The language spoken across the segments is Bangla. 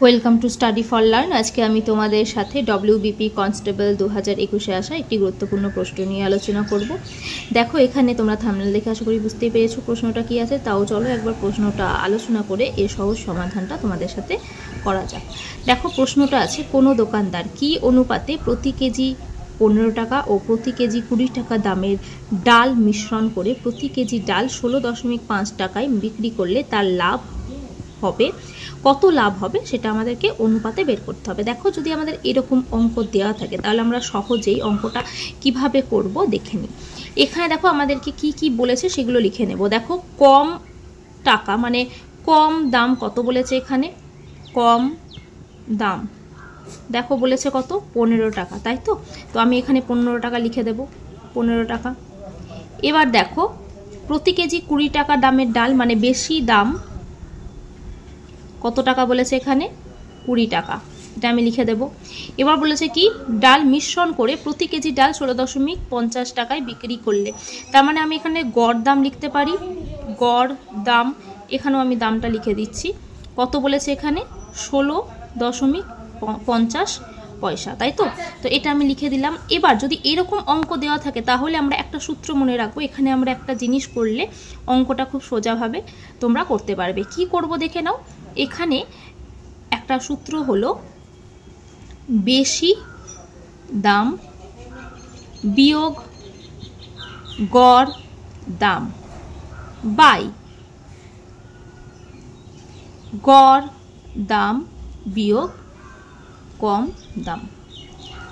Welcome to study for learn. আজকে আমি তোমাদের সাথে ডব্লিউবিপি কনস্টেবল 2021-এ আসা একটি গুরুত্বপূর্ণ প্রশ্ন নিয়ে আলোচনা করব। দেখো, এখানে তোমরা থাম্বনেল দেখে আশা করি বুঝতেই পেরেছো প্রশ্নটা কি আছে। তাও চলো একবার প্রশ্নটা আলোচনা করে এর সহজ সমাধানটা তোমাদের সাথে করা যাক। দেখো, প্রশ্নটা আছে, কোনো দোকানদার কি অনুপাতে প্রতি কেজি 15 টাকা ও প্রতি কেজি 20 টাকা দামের ডাল মিশ্রণ করে প্রতি কেজি ডাল 16.5 টাকায় বিক্রি করলে তার লাভ হবে, কত লাভ হবে সেটা আমাদেরকে অনুপাতে বের করতে হবে। দেখো, যদি আমাদের এরকম অঙ্ক দেওয়া থাকে তাহলে আমরা সহজেই অঙ্কটা কিভাবে করব দেখে নিই। এখানে দেখো আমাদেরকে কি কি বলেছে সেগুলো লিখে নেব। দেখো, কম টাকা মানে কম দাম কত বলেছে, এখানে কম দাম দেখো বলেছে কত, 15 টাকা, তাই তো। তো আমি এখানে 15 টাকা লিখে দেব, 15 টাকা। এবার দেখো, প্রতি কেজি 20 টাকা দামের ডাল মানে বেশি দাম কত টাকা বলেছে, এখানে 20 টাকা, এটা আমি লিখে দেব। এবার বলেছে কি, ডাল মিশ্রণ করে প্রতি কেজি ডাল 16.50 টাকায় বিক্রি করলে, তার মানে আমি এখানে গড় দাম লিখতে পারি, গড় দাম, এখানেও আমি দামটা লিখে দিচ্ছি, কত বলেছে এখানে 16.50 পয়সা, তাই তো। তো এটা আমি লিখে দিলাম। এবার যদি এরকম অঙ্ক দেওয়া থাকে তাহলে আমরা একটা সূত্র মনে রাখবো, এখানে আমরা একটা জিনিস করলে অঙ্কটা খুব সোজাভাবে তোমরা করতে পারবে। কি করব দেখে নাও। এখানে একটা সূত্র হলো বেশি দাম বিয়োগ গড় দাম বাই গড় দাম বিয়োগ কম দাম।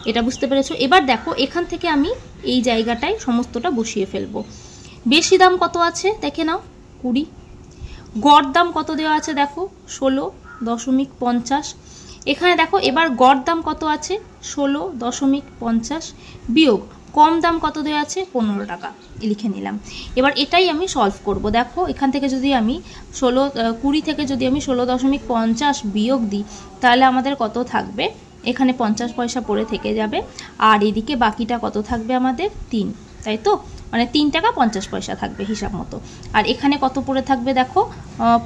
এটা বুঝতে পেরেছো? এবার দেখো, এখান থেকে আমি এই জায়গাটায় সমস্তটা বসিয়ে ফেলবো। বেশি দাম কত আছে দেখে নাও, 20। গড় দাম কত দেওয়া আছে দেখো, 16.50। এখানে দেখো, এবার গড় দাম কত আছে 16.50 বিয়োগ কম দাম কত দেওয়া আছে 15 টাকা, লিখে নিলাম। এবার এটাই আমি সলভ করব। দেখো, এখান থেকে যদি আমি 20 থেকে যদি আমি 16.50 বিয়োগ দিই তাহলে আমাদের কত থাকবে, এখানে 50 পয়সা পড়ে থেকে যাবে, আর এদিকে বাকিটা কত থাকবে আমাদের 3, তাই তো। মানে 3 টাকা 50 পয়সা থাকবে হিসাব মতো। আর এখানে কত পড়ে থাকবে দেখো,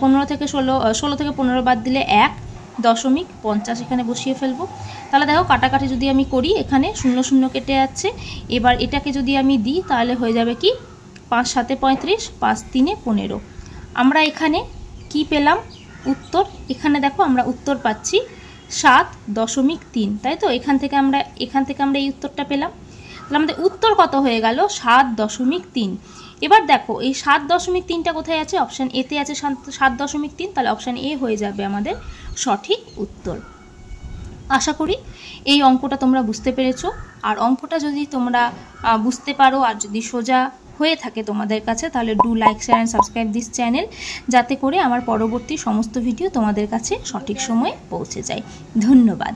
15 থেকে 16 থেকে 15 বাদ দিলে 1.50 এখানে বসিয়ে ফেলবো। তাহলে দেখো, কাটাকাটি যদি আমি করি, এখানে 0 0 কেটে যাচ্ছে। এবার এটাকে যদি আমি দিই তাহলে হয়ে যাবে কি, 5 7 35, 5 3 15। আমরা এখানে কি পেলাম উত্তর, এখানে দেখো আমরা উত্তর পাচ্ছি 7.3, তাই তো। এখান থেকে আমরা এই উত্তরটা পেলাম। তাহলে আমাদের উত্তর কত হয়ে গেল, 7.3। এবার দেখো, এই 7.3টা কোথায় আছে, অপশান এতে আছে 7.3, তাহলে অপশান এ হয়ে যাবে আমাদের সঠিক উত্তর। আশা করি এই অঙ্কটা তোমরা বুঝতে পেরেছো। আর অঙ্কটা যদি তোমরা বুঝতে পারো আর যদি সোজা হয়ে থাকে তোমাদের কাছে, তাহলে do like share and subscribe this channel, যাতে করে আমার পরবর্তী সমস্ত ভিডিও তোমাদের কাছে সঠিক সময়ে পৌঁছে যায়। ধন্যবাদ।